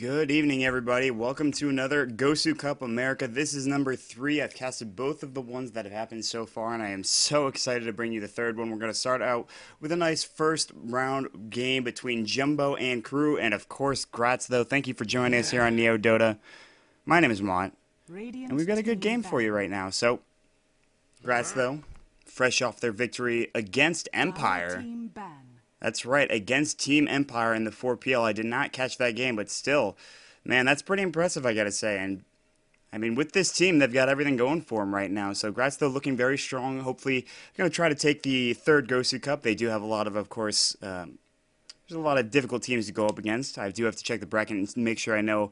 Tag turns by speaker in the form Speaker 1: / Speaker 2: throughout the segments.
Speaker 1: Good evening, everybody. Welcome to another GosuCup America. This is number 3. I've casted both of the ones that have happened so far, and I am so excited to bring you the third one. We're going to start out with a nice first round game between Jumbo and Crew, and of course, Grats Tho. Thank you for joining us here on Neo Dota. My name is Maut, and we've got a good game for you right now. So, Grats Tho, fresh off their victory against Empire. That's right, against Team Empire in the 4PL. I did not catch that game, but still, man, that's pretty impressive, I gotta say. And, I mean, with this team, they've got everything going for them right now. So, Grats Tho looking very strong. Hopefully, going to try to take the third GosuCup. They do have a lot of course, there's a lot of difficult teams to go up against. I do have to check the bracket and make sure I know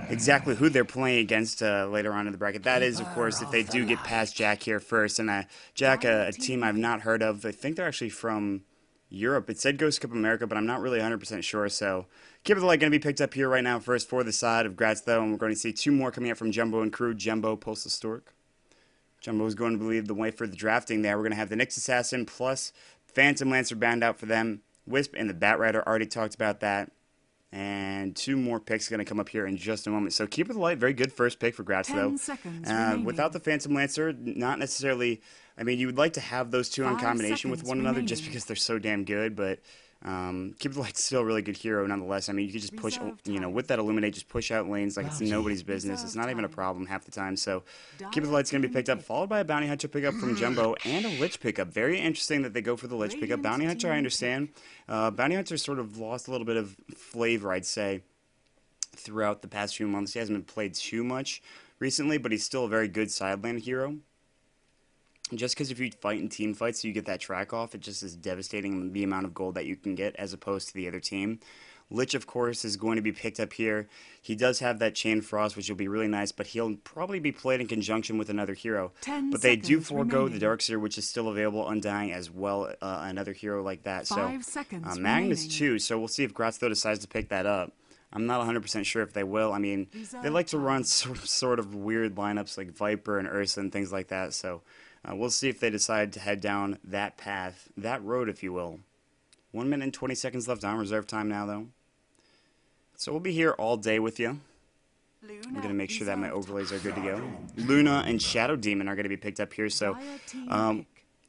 Speaker 1: exactly who they're playing against later on in the bracket. That is, of course, if they do get past JAC here first. And JAC, a team I've not heard of. I think they're actually from Europe. It said GosuCup America, but I'm not really 100% sure. So, Keep It Light going to be picked up here right now first for the side of Grats Tho, and we're going to see two more coming up from Jumbo and Crew. Jumbo, Postal Stork. Jumbo is going to lead the way for the drafting there. We're going to have the Nyx Assassin plus Phantom Lancer bound out for them. Wisp and the Bat Rider, already talked about that. And two more picks going to come up here in just a moment. So Keep It Light, very good first pick for Grats Tho. Without the Phantom Lancer, not necessarily. I mean, you would like to have those two in combination with one another just because they're so damn good, but Keep It Light's still a really good hero nonetheless. I mean, you could just push, with that Illuminate, just push out lanes like it's nobody's business. It's not even a problem half the time. So Keep It Light's going to be picked up, followed by a Bounty Hunter pickup from Jumbo and a Lich pickup. Very interesting that they go for the Lich pickup. Bounty Hunter, I understand. Bounty Hunter sort of lost a little bit of flavor, I'd say, throughout the past few months. He hasn't been played too much recently, but he's still a very good side lane hero. Just because if you fight in team fights, you get that track off, it just is devastating the amount of gold that you can get as opposed to the other team. Lich, of course, is going to be picked up here. He does have that Chain Frost, which will be really nice, but he'll probably be played in conjunction with another hero. But they do forego the Darkseer, which is still available Undying as well, another hero like that. So Magnus too, so we'll see if Grats Tho decides to pick that up. I'm not 100% sure if they will. I mean, they like to run sort of weird lineups like Viper and Ursa and things like that, so we'll see if they decide to head down that path, that road, if you will. 1 minute and 20 seconds left on reserve time now, though. So we'll be here all day with you. I'm going to make sure that my overlays are good to go. Luna and Shadow Demon are going to be picked up here, so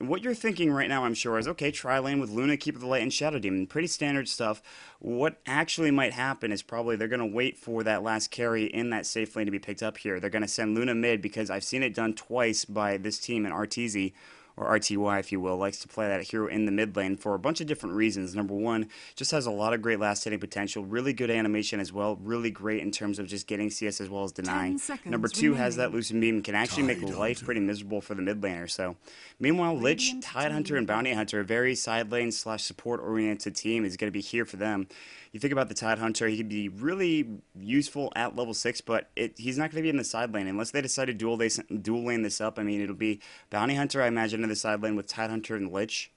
Speaker 1: what you're thinking right now, I'm sure, is, okay, tri-lane with Luna, Keep It Light, and Shadow Demon. Pretty standard stuff. What actually might happen is probably they're going to wait for that last carry in that safe lane to be picked up here. They're going to send Luna mid because I've seen it done twice by this team in RTZ, or RTY, if you will, likes to play that hero in the mid lane for a bunch of different reasons. Number one, just has a lot of great last hitting potential, really good animation as well, really great in terms of just getting CS as well as denying. Number two, has that Lucent Beam, can actually make life pretty miserable for the mid laner. So, meanwhile, Lich, Tidehunter, and Bounty Hunter, a very side lane / support oriented team, is going to be here for them. You think about the Tidehunter, he could be really useful at level 6, but he's not going to be in the side lane unless they decide to dual lane this up. I mean, it'll be Bounty Hunter, I imagine, in the side lane with Tidehunter and Lich,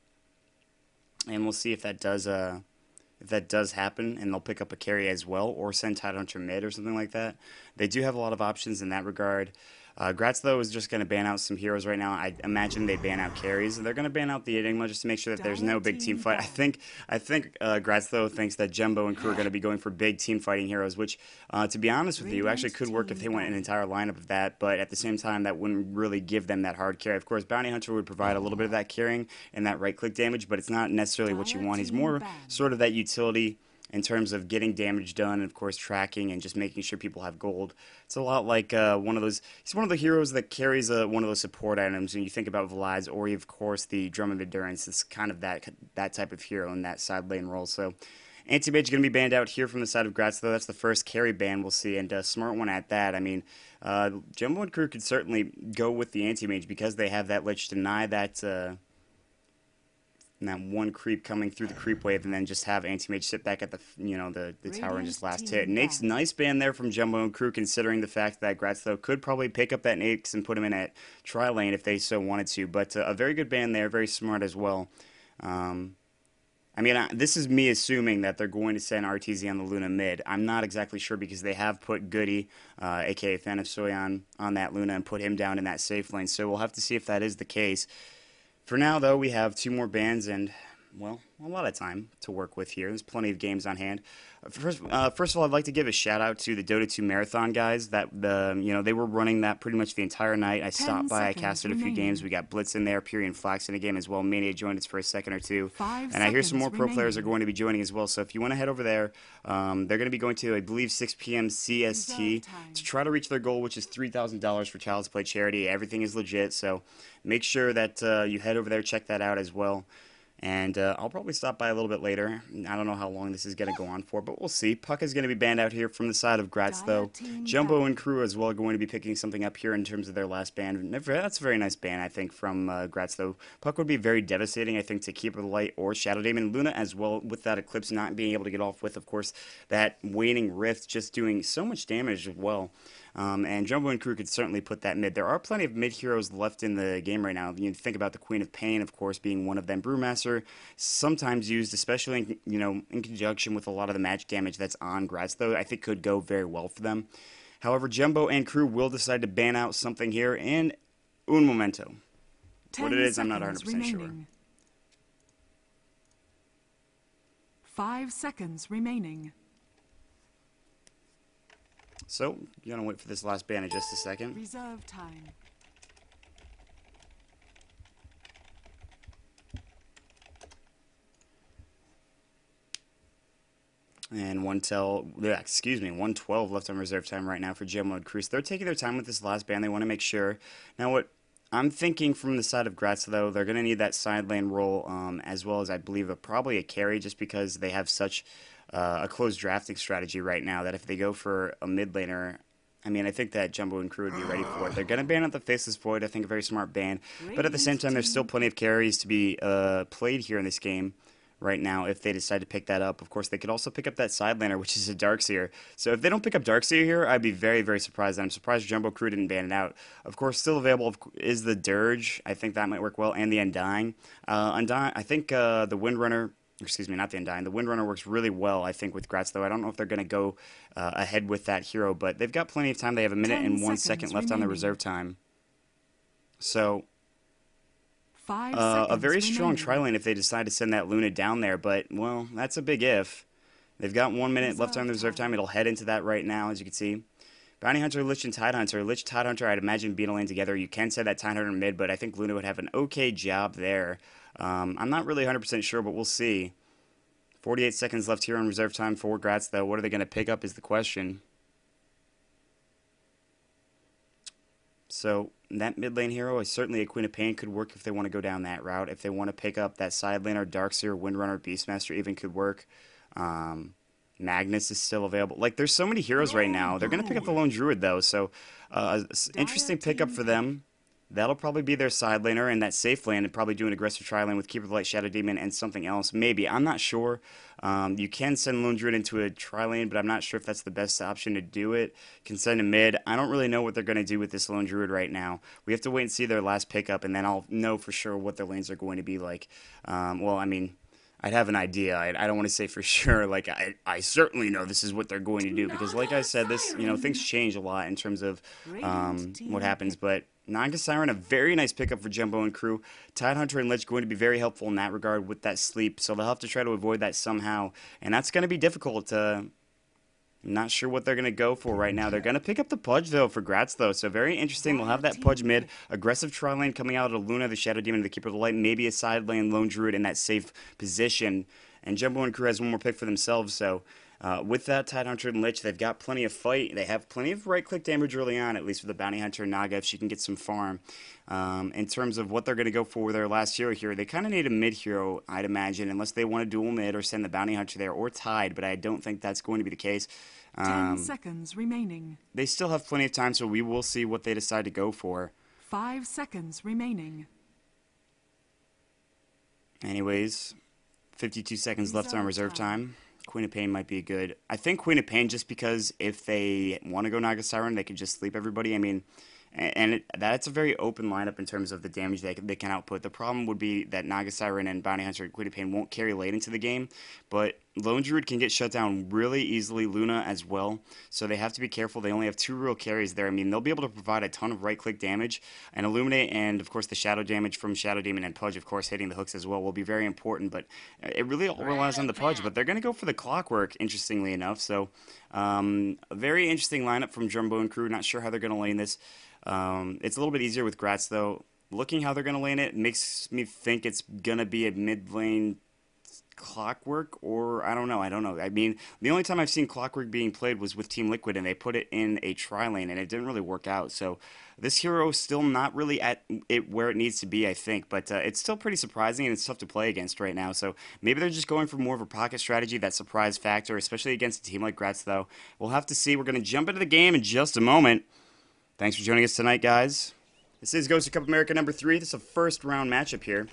Speaker 1: and we'll see if that does happen, and they'll pick up a carry as well, or send Tidehunter mid or something like that. They do have a lot of options in that regard. Grats Tho is just going to ban out some heroes right now. I imagine they ban out carries. They're going to ban out the Enigma just to make sure that there's no big team fight. I think Grats Tho thinks that Jumbo and Crew are going to be going for big team fighting heroes, which, to be honest with you, actually could work if they went an entire lineup of that, but at the same time, that wouldn't really give them that hard carry. Of course, Bounty Hunter would provide a little bit of that carrying and that right-click damage, but it's not necessarily what you want. He's more sort of that utility in terms of getting damage done, and of course tracking and just making sure people have gold. It's a lot like one of those. He's one of the heroes that carries one of those support items. When you think about Vlad's, or of course the Drum of Endurance, it's kind of that type of hero in that side lane role. So Anti-Mage is going to be banned out here from the side of Grats Tho. That's the first carry ban we'll see, and a smart one at that. I mean, Jumbo and Crew could certainly go with the Anti-Mage because they have that Lich, deny that. And that one creep coming through the creep wave, and then just have Anti-Mage sit back at the the tower and just last hit. Nice ban there from Jumbo and Crew, considering the fact that Grats Tho could probably pick up that Nyx and put him in at tri-lane if they so wanted to. But a very good ban there, very smart as well. I mean, this is me assuming that they're going to send RTZ on the Luna mid. I'm not exactly sure because they have put Goody, aka Fan of Soy, on that Luna and put him down in that safe lane. So we'll have to see if that is the case. For now, though, we have two more bans, and well, a lot of time to work with here. There's plenty of games on hand. First of all, I'd like to give a shout out to the Dota 2 marathon guys. They were running that pretty much the entire night. I stopped
Speaker 2: 10
Speaker 1: by, I
Speaker 2: seconds
Speaker 1: casted a few games.
Speaker 2: remaining.
Speaker 1: We got Blitz in there, Puri and Flax in a game as well. Mania joined us for a second or two,
Speaker 2: 5
Speaker 1: and I hear some more
Speaker 2: seconds
Speaker 1: pro players are
Speaker 2: remaining.
Speaker 1: going to be joining as well. So if you want to head over there, they're going to be going to, I believe, 6 p.m.
Speaker 2: Reserve
Speaker 1: CST
Speaker 2: time.
Speaker 1: to try to reach their goal, which is $3,000 for Child's Play charity. Everything is legit, so make sure that you head over there, check that out as well. And I'll probably stop by a little bit later. I don't know how long this is going to go on for, but we'll see. Puck is going to be banned out here from the side of Grats Tho.
Speaker 2: Team
Speaker 1: Jumbo and
Speaker 2: back.
Speaker 1: crew as well are going to be picking something up here in terms of their last ban. That's a very nice ban, I think, from Grats Tho. Puck would be very devastating, I think, to Keeper of the Light or Shadow Demon. Luna as well, with that Eclipse not being able to get off with, of course, that Waning Rift just doing so much damage as well. And Jumbo and crew could certainly put that mid. There are plenty of mid heroes left in the game right now. You think about the Queen of Pain, of course, being one of them. Brewmaster, sometimes used, especially in conjunction with a lot of the magic damage that's on Grats, though I think could go very well for them. However, Jumbo and crew will decide to ban out something here in un momento. What it is, I'm not 100% sure.
Speaker 2: 5 seconds remaining.
Speaker 1: So, you're gonna wait for this last ban in just a second.
Speaker 2: Reserve time.
Speaker 1: And 112 left on reserve time right now for Jumbo and crew. So they're taking their time with this last ban. They want to make sure. Now, what I'm thinking from the side of Grats, though, they're going to need that side lane role, as well as, I believe, probably a carry, just because they have such a close drafting strategy right now that if they go for a mid laner, I mean, I think that Jumbo and crew would be ready for it. They're going to ban out the Faceless Void. I think a very smart ban. But at the same time, there's still plenty of carries to be played here in this game right now if they decide to pick that up. Of course, they could also pick up that side laner, which is a Darkseer. So if they don't pick up Darkseer here, I'd be very, very surprised. I'm surprised Jumbo Crew didn't ban it out. Of course, still available is the Dirge. I think that might work well, and the Undying. I think the Windrunner, excuse me, not the Undying. The Windrunner works really well, I think, with Grats, though. I don't know if they're going to go ahead with that hero, but they've got plenty of time. They have a minute and 1 second left on the reserve time. So
Speaker 2: 5
Speaker 1: a very
Speaker 2: seconds
Speaker 1: strong
Speaker 2: remaining.
Speaker 1: tri-lane if they decide to send that Luna down there, but, well, that's a big if. They've got 1 minute left on the reserve time. It'll head into that right now, as you can see. Bounty Hunter, Lich, and Tidehunter. Lich, Tidehunter, I'd imagine being a lane together. You can set that Tidehunter mid, but I think Luna would have an okay job there. I'm not really 100% sure, but we'll see. 48 seconds left here on reserve time for Grats, though. What are they going to pick up is the question. So that mid lane hero is certainly a Queen of Pain. Could work if they want to go down that route. If they want to pick up that side laner, Darkseer, Windrunner, Beastmaster even could work. Magnus is still available. Like, there's so many heroes right now. They're going to pick up the Lone Druid, though. So interesting pickup for them. That'll probably be their side laner, and that safe lane, and probably do an aggressive tri-lane with Keeper of the Light, Shadow Demon, and something else. Maybe. I'm not sure. You can send Lone Druid into a tri-lane, but I'm not sure if that's the best option to do it. Can send a mid. I don't really know what they're going to do with this Lone Druid right now. We have to wait and see their last pickup, and then I'll know for sure what their lanes are going to be like. Well, I mean, I'd have an idea. I don't want to say for sure. Like, I certainly know this is what they're going to do, because like I said, this, things change a lot in terms of what happens, but Naga Siren, a very nice pickup for Jumbo and crew. Tidehunter and Lich going to be very helpful in that regard with that sleep, so they'll have to try to avoid that somehow, and that's going to be difficult. I'm not sure what they're going to go for right now. They're going to pick up the Pudge, though, for Grats, though, so very interesting. They'll have that Pudge mid, aggressive tri-lane coming out of Luna, the Shadow Demon, the Keeper of the Light, maybe a side lane Lone Druid in that safe position, and Jumbo and crew has one more pick for themselves, so with that Tidehunter and Lich, they've got plenty of fight. They have plenty of right-click damage early on, at least with the Bounty Hunter and Naga, if she can get some farm. In terms of what they're going to go for with their last hero here, they kind of need a mid-hero, I'd imagine, unless they want to dual mid or send the Bounty Hunter there, or Tide, but I don't think that's going to be the case.
Speaker 2: 10 seconds remaining.
Speaker 1: They still have plenty of time, so we will see what they decide to go for.
Speaker 2: 5 seconds remaining.
Speaker 1: Anyways, 52 seconds left on reserve time. Queen of Pain might be good. I think Queen of Pain, just because if they want to go Naga Siren, they can just sleep everybody. I mean, that's a very open lineup in terms of the damage they can output. The problem would be that Naga Siren and Bounty Hunter and Queen of Pain won't carry late into the game, but Lone Druid can get shut down really easily, Luna as well, so they have to be careful. They only have 2 real carries there. I mean, they'll be able to provide a ton of right-click damage, and Illuminate and, of course, the Shadow damage from Shadow Demon and Pudge, of course, hitting the hooks as well will be very important, but it really all relies on the Pudge, but they're going to go for the Clockwork, interestingly enough, so a very interesting lineup from Jumbo and crew. Not sure how they're going to lane this. It's a little bit easier with Grats, though. Looking how they're going to lane it makes me think it's going to be a mid-lane Clockwork, or I don't know. I mean, the only time I've seen Clockwork being played was with Team Liquid, and they put it in a tri-lane, and it didn't really work out. So this hero is still not really at it where it needs to be, I think, but it's still pretty surprising, and it's tough to play against right now. So maybe they're just going for more of a pocket strategy, that surprise factor, especially against a team like Grats Tho. We'll have to see. We're going to jump into the game in just a moment. Thanks for joining us tonight, guys. This is GosuCup America number 3. This is a first round matchup here.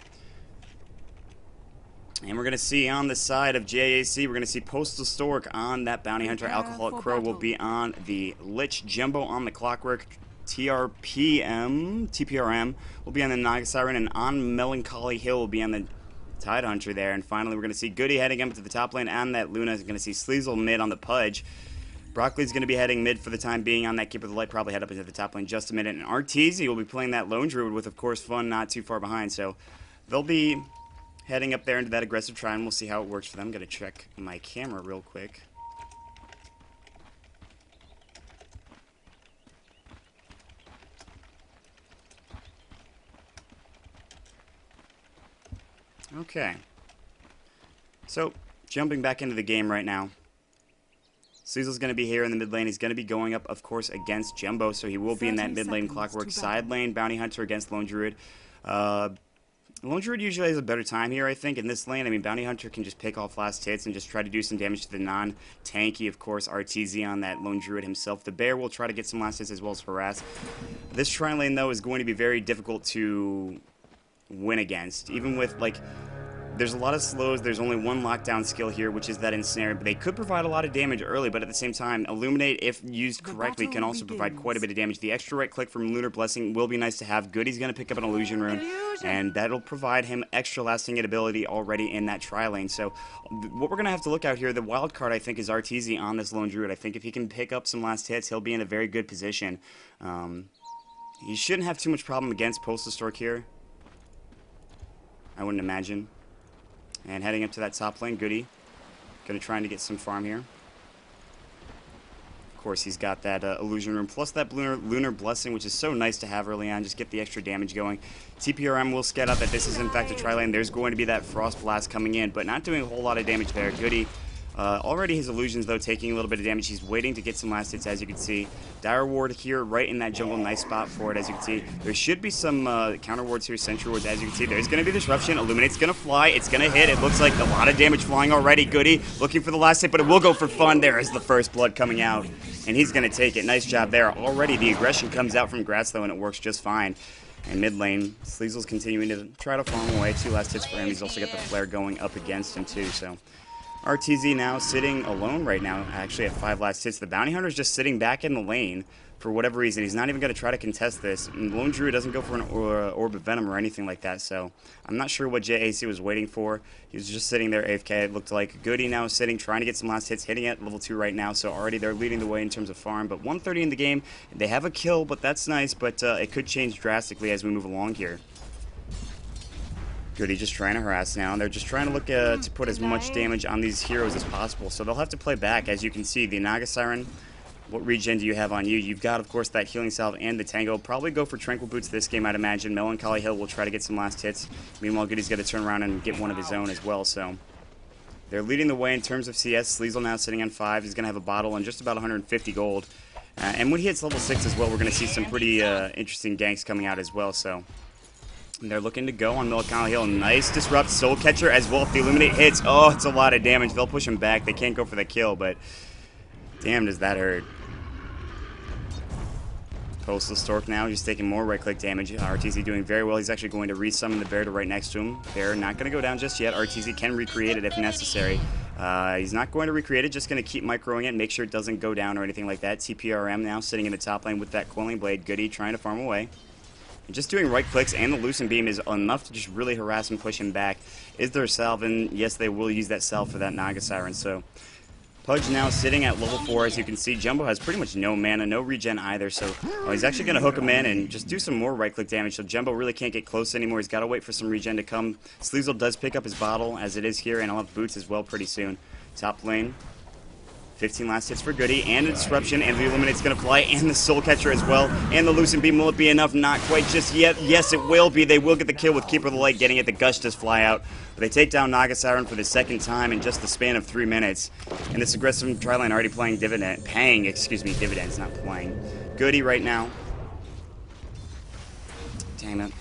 Speaker 1: And we're going to see on the side of JAC, we're going to see Postal Stork on that Bounty Hunter. Alcoholic Crow will be on the Lich. Jumbo on the Clockwork. TPRM will be on the Naga Siren. And on Melancholy Hill will be on the Tide Hunter there. And finally, we're going to see Goody heading up to the top lane. On that Luna is going to see Sleazel mid on the Pudge. Broccoli's going to be heading mid for the time being on that Keeper of the Light. Probably head up into the top lane just a minute. And Arteezy will be playing that Lone Druid with, of course, Fun not too far behind. So they'll be heading up there into that aggressive try, and we'll see how it works for them. Gotta check my camera real quick. Okay. So, jumping back into the game right now. Sleazel's going to be here in the mid lane. He's going to be going up, of course, against Jumbo, so he will be in that mid lane Clockwork side lane. Bounty Hunter against Lone Druid. Lone Druid usually has a better time here, I think, in this lane. I mean, Bounty Hunter can just pick off last hits and just try to do some damage to the non-tanky, of course, RTZ on that Lone Druid himself. The Bear will try to get some last hits as well as harass. This tri lane, though, is going to be very difficult to win against. Even with, like, there's a lot of slows. There's only one lockdown skill here, which is that Ensnare. But they could provide a lot of damage early, but at the same time, Illuminate, if used correctly, can also provide quite a bit of damage. The extra right click from Lunar Blessing will be nice to have. Goody's going to pick up an Illusion Rune, and that'll provide him extra lasting hit ability already in that tri-lane. So what we're going to have to look out here, the wild card, I think, is RTZ on this Lone Druid. I think if he can pick up some last hits, he'll be in a very good position. He shouldn't have too much problem against Postal Stork here, I wouldn't imagine. And heading up to that top lane, Goody. Gonna try to get some farm here. Of course, he's got that Illusion Room, plus that Lunar Blessing, which is so nice to have early on. Just get the extra damage going. TPRM will scout out that this is, in fact, a tri-lane. There's going to be that Frost Blast coming in, but not doing a whole lot of damage there. Goody. Already his illusions, though, taking a little bit of damage. He's waiting to get some last hits, as you can see. Dire Ward here, right in that jungle. Nice spot for it, as you can see. There should be some counter wards here, sentry wards, as you can see. There's going to be disruption. Illuminate's going to fly. It's going to hit. It looks like a lot of damage flying already. Goody looking for the last hit, but it will go for Fun. There is the first blood coming out, and he's going to take it. Nice job there. Already the aggression comes out from Grats Tho, and it works just fine. And mid lane, Sleazel's continuing to try to farm away. 2 last hits for him. He's also got the flare going up against him, too, so RTZ now sitting alone right now, actually at 5 last hits. The Bounty Hunter's just sitting back in the lane for whatever reason. He's not even going to try to contest this. And Lone Druid doesn't go for an Orb of Venom or anything like that, so I'm not sure what JAC was waiting for. He was just sitting there AFK, it looked like. Goody now sitting, trying to get some last hits, hitting at level 2 right now, so already they're leading the way in terms of farm. But 130 in the game, they have a kill, but that's nice, but it could change drastically as we move along here. Goody just trying to harass now. They're just trying to look to put as much damage on these heroes as possible. So they'll have to play back. As you can see, the Naga Siren, what regen do you have on you? You've got, of course, that Healing Salve and the Tango. Probably go for Tranquil Boots this game, I'd imagine. Melancholy Hill will try to get some last hits. Meanwhile, Goody's got to turn around and get one of his own as well. So they're leading the way in terms of CS. Sleazel now sitting on 5. He's going to have a bottle and just about 150 gold. And when he hits level 6 as well, we're going to see some pretty interesting ganks coming out as well. So they're looking to go on Melancholy Hill. Nice disrupt. Soul Catcher as well. If the Illuminate hits, oh, it's a lot of damage. They'll push him back. They can't go for the kill, but damn, does that hurt. Postal Stork now just taking more right-click damage. RTZ doing very well. He's actually going to resummon the Bear to right next to him. Bear not going to go down just yet. RTZ can recreate it if necessary. He's not going to recreate it, just going to keep microing it, make sure it doesn't go down or anything like that. TPRM now sitting in the top lane with that Quelling Blade. Goody trying to farm away. Just doing right clicks and the Lucent Beam is enough to just really harass and push him back. is their salve, and yes, they will use that salve for that Naga Siren. So Pudge now sitting at level 4, as you can see. Jumbo has pretty much no mana, no regen either, so he's actually going to hook him in and just do some more right-click damage, so Jumbo really can't get close anymore. He's got to wait for some regen to come. Sleazel does pick up his bottle, as it is here, and I'll have boots as well pretty soon. Top lane, 15 last hits for Goody, and a disruption, and the Illuminate's going to fly, and the Soul Catcher as well, and the Lucent Beam. Will it be enough? Not quite just yet. Yes, it will be. They will get the kill with Keeper of the Light getting it. The Gush does fly out, but they take down Naga Siren for the second time in just the span of 3 minutes, and this aggressive tri-lane already paying dividends, not playing. Goody right now. Damn it.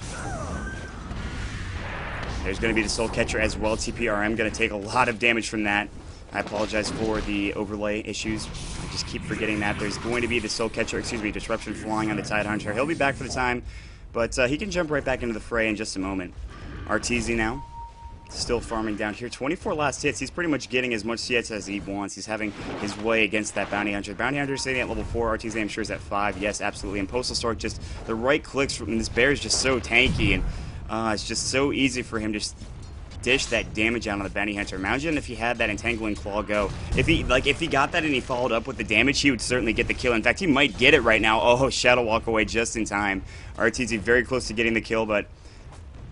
Speaker 1: There's going to be the Soul Catcher as well. TPRM going to take a lot of damage from that. I apologize for the overlay issues. I just keep forgetting that. There's going to be the Soul Catcher, Disruption flying on the Tidehunter. He'll be back for the time, but he can jump right back into the fray in just a moment. RTZ now, still farming down here. 24 last hits. He's pretty much getting as much hits as he wants. He's having his way against that Bounty Hunter. Bounty Hunter is sitting at level 4. RTZ, I'm sure, is at 5. Yes, absolutely. And Postal Stork, just the right clicks from this bear is just so tanky, and it's just so easy for him to just dish that damage out on the Bounty Hunter. Imagine if he had that Entangling Claw go. If he got that and he followed up with the damage, he would certainly get the kill. In fact, he might get it right now. Oh, Shadow Walk away just in time. RTZ very close to getting the kill, but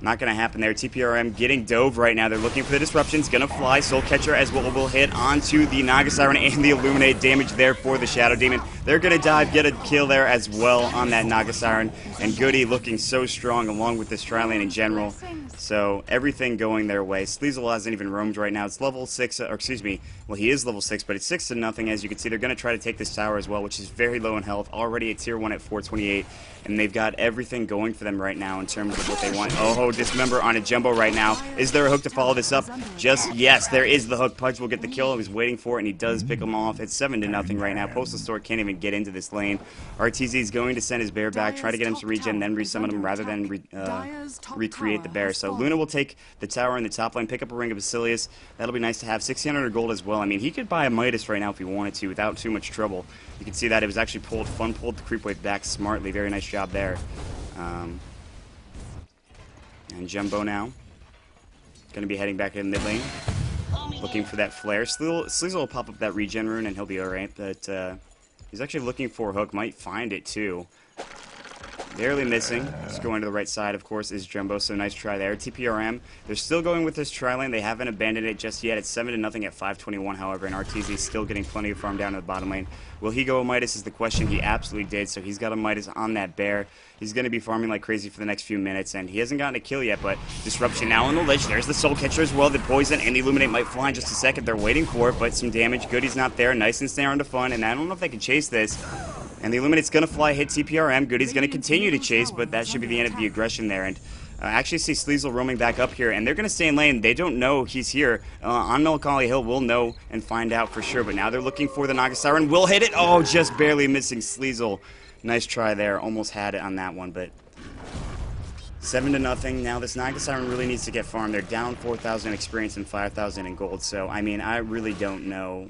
Speaker 1: not going to happen there. TPRM getting dove right now. They're looking for the disruptions. Going to fly. Soul Catcher as well will hit onto the Naga Siren and the Illuminate. Damage there for the Shadow Demon. They're going to dive, get a kill there as well on that Naga Siren. And Goody looking so strong along with this tri-lane in general. So everything going their way. Sleazel hasn't even roamed right now. It's level 6, or excuse me, well, he is level 6, but it's 6-0. As you can see, they're going to try to take this tower as well, which is very low in health. Already a tier 1 at 428. And they've got everything going for them right now in terms of what they want. Oh, Dismember on a Jumbo right now. Is there a hook to follow this up? Just, yes, there is the hook. Pudge will get the kill. He was waiting for it, and he does pick him off. It's 7-0 right now. Postal Stork can't even get into this lane. RTZ is going to send his bear back, try to get him to regen, then resummon him rather than recreate the bear. So Luna will take the tower in the top lane, pick up a Ring of Basilius. That'll be nice to have. 1,600 gold as well. I mean, he could buy a Midas right now if he wanted to without too much trouble. You can see that it was actually pulled the creep wave back smartly. Very nice job there. And Jumbo now going to be heading back in mid lane, looking for that flare. Sleazel will pop up that regen rune and he'll be alright, but he's actually looking for a hook, might find it too. Barely missing. Just going to the right side, of course, is Jumbo, so nice try there. TPRM, they're still going with this tri-lane. They haven't abandoned it just yet. It's 7-0 at 521, however, and RTZ is still getting plenty of farm down to the bottom lane. Will he go a Midas is the question. He absolutely did, so he's got a Midas on that bear. He's going to be farming like crazy for the next few minutes, and he hasn't gotten a kill yet, but Disruption now on the ledge. There's the Soul Catcher as well. The Poison and the Illuminate might fly in just a second. They're waiting for it, but some damage. Goody's not there. Nice and snare onto Fun, and I don't know if they can chase this. And the Illuminate's going to fly, hit TPRM. Goody's going to continue to chase, but that should be the end of the aggression there. And I actually see Sleazel roaming back up here, and they're going to stay in lane. They don't know he's here. On Melancholy Hill, we'll know and find out for sure. But now they're looking for the Naga Siren. Will hit it. Oh, just barely missing Sleazel. Nice try there. Almost had it on that one, but 7-0. Now this Naga Siren really needs to get farmed. They're down 4,000 experience and 5,000 in gold. So, I mean, I really don't know.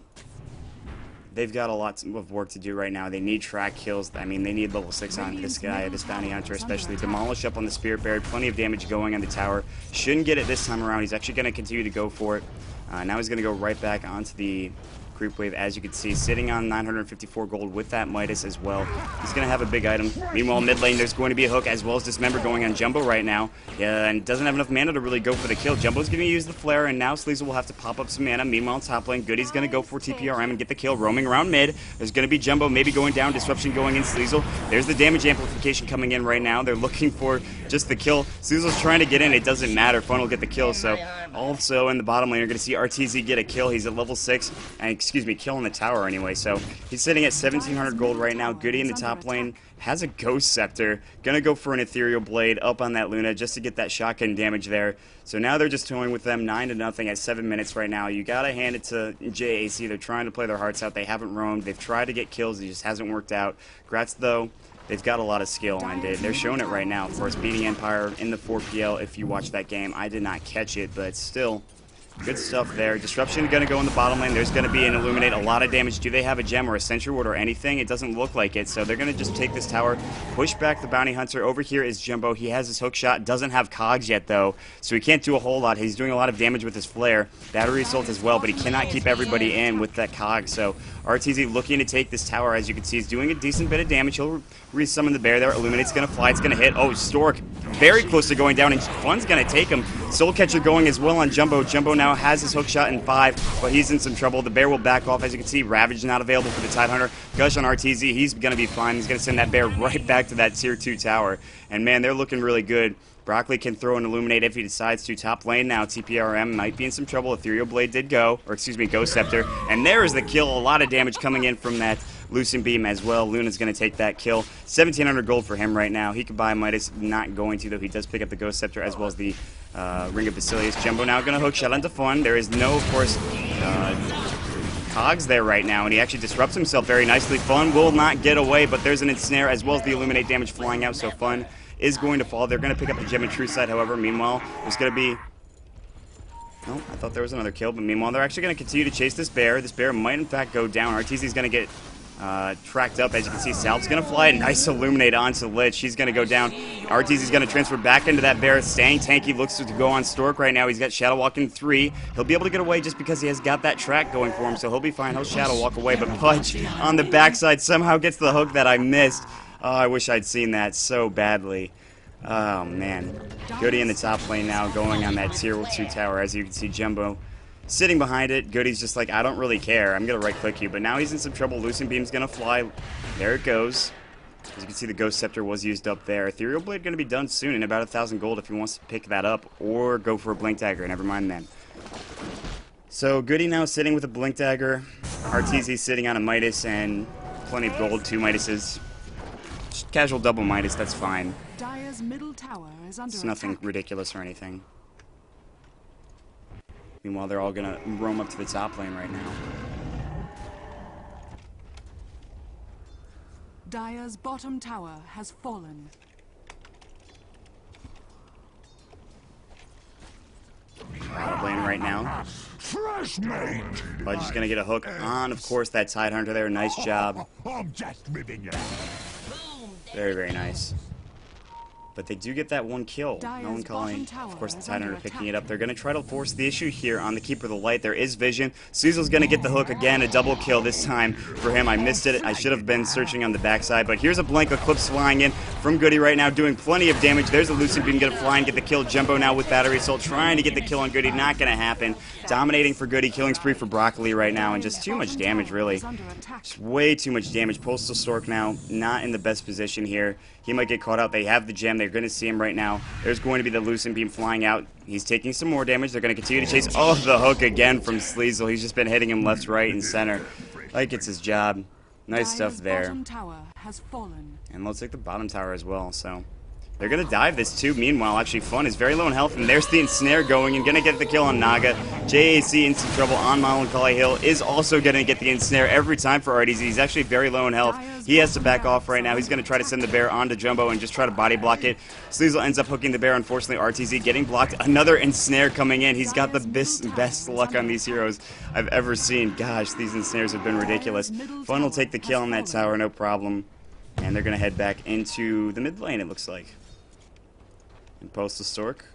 Speaker 1: They've got a lot of work to do right now. They need track kills. I mean, they need level 6 on this guy, this Bounty Hunter especially. Demolish up on the Spirit Bear. Plenty of damage going on the tower. Shouldn't get it this time around. He's actually going to continue to go for it. Now he's going to go right back onto the creep wave, as you can see, sitting on 954 gold with that Midas as well. He's going to have a big item. Meanwhile, mid lane, there's going to be a hook as well as Dismember going on Jumbo right now. Yeah, and doesn't have enough mana to really go for the kill. Jumbo's going to use the flare, and now Sleazel will have to pop up some mana. Meanwhile, top lane, Goody's going to go for TPRM and get the kill, roaming around mid. There's going to be Jumbo maybe going down, Disruption going in Sleazel. There's the damage amplification coming in right now. They're looking for just the kill. Sleazel's trying to get in. It doesn't matter. Fun will get the kill, so also in the bottom lane, you're going to see RTZ get a kill. He's at level 6, and kill in the tower anyway, so he's sitting at 1,700 gold right now. Goody in the top lane has a Ghost Scepter. Gonna go for an Ethereal Blade up on that Luna just to get that shotgun damage there. So now they're just toying with them 9-0 at 7 minutes right now. You gotta hand it to JAC. They're trying to play their hearts out. They haven't roamed. They've tried to get kills. It just hasn't worked out. Grats Tho, they've got a lot of skill, and they're showing it right now. Of course, beating Empire in the 4PL, if you watch that game. I did not catch it, but still, Good stuff there. Disruption going to go in the bottom lane. There's going to be an Illuminate. A lot of damage. Do they have a gem or a Sentry Ward or anything? It doesn't look like it. So they're going to just take this tower, push back the Bounty Hunter. Over here is Jumbo. He has his hook shot. Doesn't have cogs yet, though. So he can't do a whole lot. He's doing a lot of damage with his flare. Battery Assault as well, but he cannot keep everybody in with that cog. So RTZ looking to take this tower. As you can see, he's doing a decent bit of damage. He'll resummon the bear there. Illuminate's going to fly. It's going to hit. Oh, Stork very close to going down, and Fun's going to take him. Soul Catcher going as well on Jumbo. Jumbo now has his hook shot in 5, but he's in some trouble. The bear will back off. As you can see, Ravage not available for the Tidehunter. Gush on RTZ. He's going to be fine. He's going to send that bear right back to that tier 2 tower. And man, they're looking really good. Broccoli can throw an Illuminate if he decides to. Top lane now, TPRM might be in some trouble. Ethereal Blade did go, or excuse me, Ghost Scepter. And there is the kill. A lot of damage coming in from that Lucent Beam as well. Luna's going to take that kill. 1,700 gold for him right now. He could buy Midas, not going to, though he does pick up the Ghost Scepter as well as the Ring of Basilius. Jumbo now going to hook shot onto Fun. There is no, of course, cogs there right now, and he actually disrupts himself very nicely. Fun will not get away, but there's an ensnare as well as the Illuminate damage flying out, so Fun is going to fall. They're going to pick up the gem and true side, however. Meanwhile, there's going to be... Oh, I thought there was another kill, but meanwhile, they're actually going to continue to chase this bear. This bear might, in fact, go down. RTZ's going to get tracked up. As you can see, Salve's going to fly a nice Illuminate onto Lich. He's going to go down. RTZ's going to transfer back into that bear. Staying tanky, looks to go on Stork right now. He's got Shadow Walk in 3. He'll be able to get away just because he has got that track going for him, so he'll be fine. He'll Shadow Walk away, but Pudge on the backside somehow gets the hook that I missed. Oh, I wish I'd seen that so badly. Oh, man. Goody in the top lane now, going on that tier 2 tower. As you can see, Jumbo sitting behind it. Goody's just like, I don't really care. I'm going to right-click you. But now he's in some trouble. Lucent Beam's going to fly. There it goes. As you can see, the Ghost Scepter was used up there. Ethereal Blade going to be done soon in about 1,000 gold if he wants to pick that up or go for a Blink Dagger. Never mind then. So Goody now sitting with a Blink Dagger. RTZ sitting on a Midas and plenty of gold. 2 Midases. Just casual double Midas, that's fine.
Speaker 2: Dire's middle tower is under
Speaker 1: It's nothing
Speaker 2: attack.
Speaker 1: ridiculous or anything. Meanwhile, they're all going to roam up to the top lane right now.
Speaker 2: Dire's bottom tower has fallen.
Speaker 1: Top lane right now.
Speaker 3: Fresh meat.
Speaker 1: Budge is going to get a hook on, of course, that Tidehunter there. Nice job.
Speaker 3: I'm just ribbing you.
Speaker 1: Very, very nice. But they do get that one kill.
Speaker 2: Dire's
Speaker 1: Melancholy,
Speaker 2: bottom tower
Speaker 1: of course, the
Speaker 2: is under
Speaker 1: Tidehunter picking
Speaker 2: attack.
Speaker 1: it up. They're going to try to force the issue here on the Keeper of the Light. There is vision. Suzel's going to get the hook again. A double kill this time for him. I missed it. I should have been searching on the backside. But here's a Blank Eclipse flying in from Goody right now, doing plenty of damage. There's a Lucent Beam going to fly and get the kill. Jumbo now with Battery Assault trying to get the kill on Goody. Not going to happen. Dominating for Goody. Killing spree for Broccoli right now. And just too much damage, really. Just way too much damage. Postal Stork now not in the best position here. He might get caught out. They have the gem. They're going to see him right now. There's going to be the Lucent Beam flying out. He's taking some more damage. They're going to continue to chase. Oh, the hook again from Sleazel. He's just been hitting him left, right, and center. Like it's his job. Nice stuff there.
Speaker 2: Bottom tower has fallen.
Speaker 1: And let's take the bottom tower as well, so... They're going to dive this too. Meanwhile, actually, Fun is very low in health, and there's the ensnare going and going to get the kill on Naga. JAC in some trouble on Melancholy Hill is also going to get the ensnare every time for RDZ. He's actually very low in health. He has to back off right now. He's going to try to send the bear onto Jumbo and just try to body block it. Sleazel ends up hooking the bear. Unfortunately, RTZ getting blocked. Another ensnare coming in. He's got the best luck on these heroes I've ever seen. Gosh, these ensnares have been ridiculous. Fun will take the kill on that tower, no problem. And they're going to head back into the mid lane, it looks like. And Postal Stork.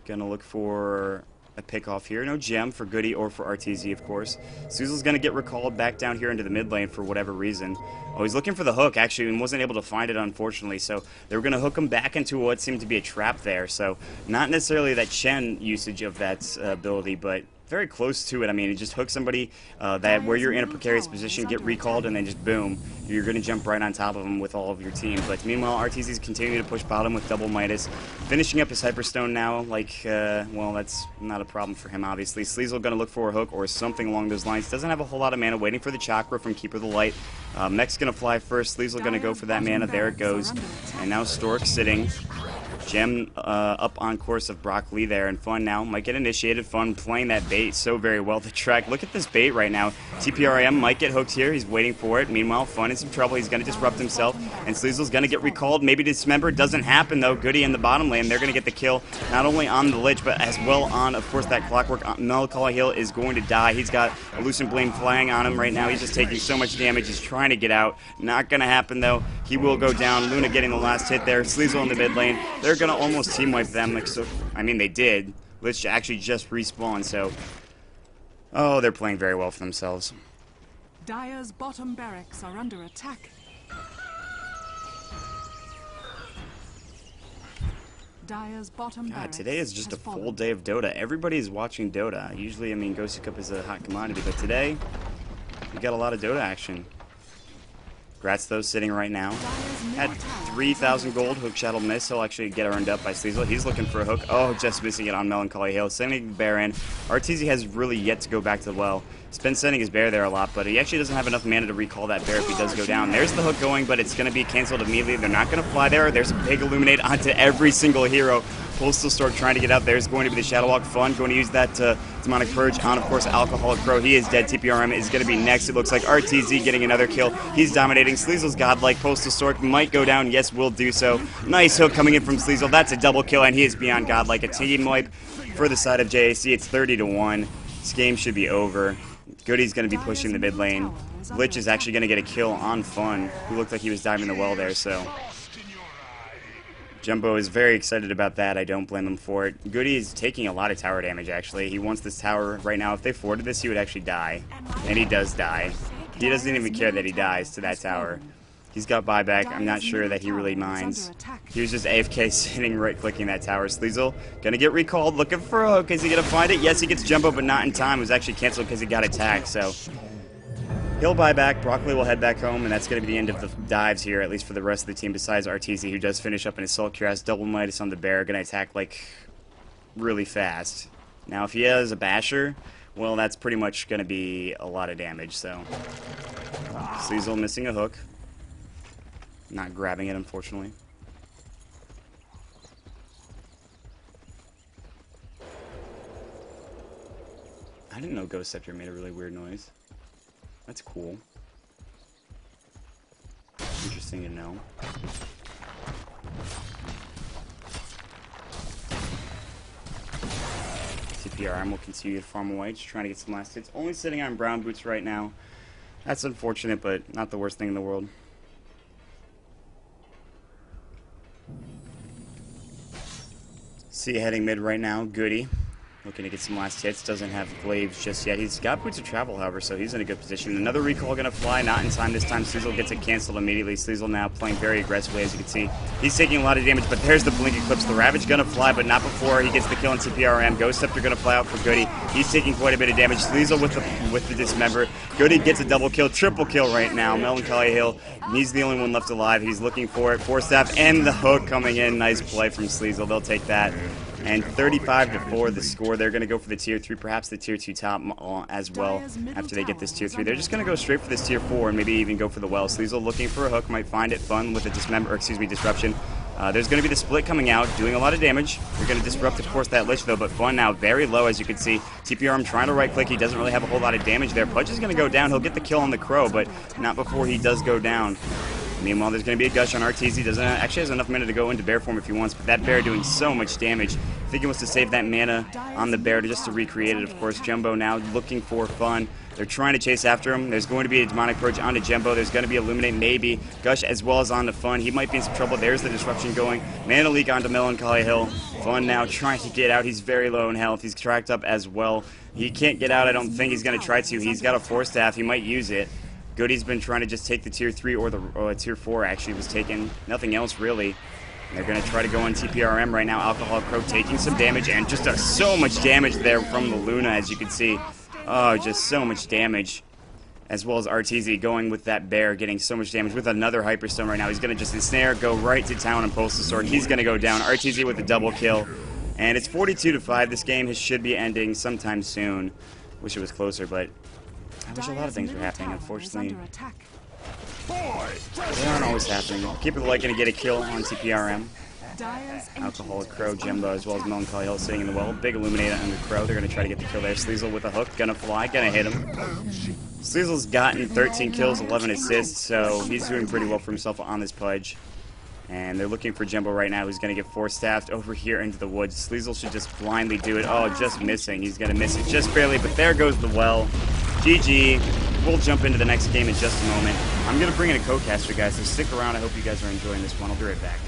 Speaker 1: Gonna look for a pick off here. No gem for Goody or for RTZ, of course. Suzel's gonna get recalled back down here into the mid lane for whatever reason. Oh, he's looking for the hook, actually, and wasn't able to find it, unfortunately. So they were gonna hook him back into what seemed to be a trap there. So not necessarily that Shen usage of that ability, but very close to it. I mean, it just hooks somebody that where you're in a precarious position, get recalled, and then just boom, you're going to jump right on top of them with all of your team. But meanwhile, RTZ's continuing to push bottom with double Midas, finishing up his Hyperstone now. Like, well, that's not a problem for him, obviously. Sleazel going to look for a hook or something along those lines. Doesn't have a whole lot of mana, waiting for the Chakra from Keeper of the Light. Mech's going to fly first. Sleazel going to go for that mana. There it goes. And now Stork sitting. Gem up on course of Broccoli there, and Fun now might get initiated. Fun playing that bait so very well. The track, look at this bait right now. TPRM might get hooked here. He's waiting for it. Meanwhile, Fun in some trouble. He's going to disrupt himself, and Sleazel's going to get recalled. Maybe Dismember doesn't happen, though. Goody in the bottom lane. They're going to get the kill, not only on the Lich, but as well on, of course, that Clockwork. Melancholy Hill is going to die. He's got a Lucent Blade flying on him right now. He's just taking so much damage. He's trying to get out. Not going to happen, though. He will go down. Luna getting the last hit there. Sleazel in the mid lane. They're going to almost team wipe them. Like, so, I mean, they did. Lich actually just respawned, so... Oh, they're playing very well for themselves.
Speaker 2: Dire's bottom barracks are under attack. Dire's bottom
Speaker 1: God,
Speaker 2: barracks
Speaker 1: today is just a
Speaker 2: has
Speaker 1: full
Speaker 2: fallen.
Speaker 1: day of Dota. Everybody's watching Dota. Usually, I mean, GosuCup is a hot commodity, but today, we got a lot of Dota action. Grats Tho sitting right now. At 3,000 gold, hook shot will miss. He'll actually get earned up by Sleazel. He's looking for a hook. Oh, just missing it on Melancholy Hill. Sending the bear in. RTZ has really yet to go back to the well. He's been sending his bear there a lot, but he actually doesn't have enough mana to recall that bear if he does go down. There's the hook going, but it's going to be canceled immediately. They're not going to fly there. There's a big Illuminate onto every single hero. Postal Stork trying to get out. There's going to be the Shadow Walk. Fun going to use that Demonic Purge on, of course, Alcoholic Crow. He is dead. TPRM is going to be next. It looks like RTZ getting another kill. He's dominating. Sleazel's godlike. Postal Stork might go down. Yes, will do so. Nice hook coming in from Sleazel. That's a double kill, and he is beyond godlike. A team wipe for the side of JAC. It's 30-1. This game should be over. Goody's going to be pushing the mid lane. Lich is actually going to get a kill on Fun, who looked like he was diving the well there, so... Jumbo is very excited about that. I don't blame him for it. Goody is taking a lot of tower damage, actually. He wants this tower right now. If they forwarded this, he would actually die. And he does die. He doesn't even care that he dies to that tower. He's got buyback. I'm not sure that he really minds. He was just AFK sitting right-clicking that tower. Sleazel gonna get recalled, looking for a hook. Is he gonna find it? Yes, he gets Jumbo, but not in time. It was actually canceled because he got attacked, so... He'll buy back, Broccoli will head back home, and that's going to be the end of the dives here, at least for the rest of the team, besides RTZ, who does finish up in his Soul Cure, has double Midas on the bear, going to attack, like, really fast. Now, if he has a Basher, well, that's pretty much going to be a lot of damage, so... Sleazel missing a hook. Not grabbing it, unfortunately. I didn't know Ghost Scepter made a really weird noise. That's cool. Interesting to know. TPRM will continue to farm away, just trying to get some last hits. Only sitting on brown boots right now. That's unfortunate, but not the worst thing in the world. See heading mid right now, Goody. Looking to get some last hits. Doesn't have glaives just yet. He's got boots of travel, however, so he's in a good position. Another recall going to fly. Not in time this time. Sleazel gets it canceled immediately. Sleazel now playing very aggressively, as you can see. He's taking a lot of damage, but there's the Blink Eclipse. The Ravage going to fly, but not before he gets the kill in TPRM. Ghost Scepter going to fly out for Goody. He's taking quite a bit of damage. Sleazel with the Dismember. Goody gets a double kill. Triple kill right now. Melancholy Hill. He's the only one left alive. He's looking for it. Force Staff and the hook coming in. Nice play from Sleazel. They'll take that. And 35-4 the score. They're going to go for the tier 3, perhaps the tier 2 top as well after they get this tier 3. They're just going to go straight for this tier 4 and maybe even go for the well. Sleazel looking for a hook, might find it. Fun with a disruption. There's going to be the split coming out, doing a lot of damage. They're going to disrupt, of course, that Lich, though, but Fun now very low, as you can see. TPRM trying to right-click. He doesn't really have a whole lot of damage there. Pudge is going to go down. He'll get the kill on the Crow, but not before he does go down. Meanwhile, there's going to be a gush on RTZ. Actually has enough mana to go into bear form if he wants, but that bear doing so much damage. I think he wants to save that mana on the bear just to recreate it, of course. Jumbo now looking for Fun. They're trying to chase after him. There's going to be a Demonic Purge onto Jumbo. There's going to be Illuminate, maybe. Gush as well as onto Fun. He might be in some trouble. There's the disruption going. Mana Leak onto Melancholy Hill. Fun now trying to get out. He's very low in health. He's tracked up as well. He can't get out. I don't think he's going to try to. He's got a Force Staff. He might use it. Goody's been trying to just take the tier 3 or the tier 4 actually was taken. Nothing else really. They're going to try to go on TPRM right now. Alcohol Crow taking some damage and just so much damage there from the Luna, as you can see. Oh, just so much damage. As well as RTZ going with that bear, getting so much damage with another Hyperstone right now. He's going to just ensnare, go right to town and Postal Sword. He's going to go down. RTZ with a double kill. And it's 42-5. This game should be ending sometime soon. Wish it was closer, but I wish a lot of things were happening. Unfortunately, they aren't always happening. People are like going to get a kill on TPRM.
Speaker 2: Dire's
Speaker 1: Alcoholic Crow, Jimbo, as well as Melancholy Hill sitting in the well. Big Illuminator under Crow. They're going to try to get the kill there. Sleazel with a hook. Gonna fly. Gonna hit him. Sleazel's gotten 13 kills, 11 assists, so he's doing pretty well for himself on this pudge. And they're looking for Jimbo right now, who's going to get force-staffed over here into the woods. Sleazel should just blindly do it. Oh, just missing. He's going to miss it just barely, but there goes the well. GG. We'll jump into the next game in just a moment. I'm going to bring in a co-caster, guys, so stick around. I hope you guys are enjoying this one. I'll be right back.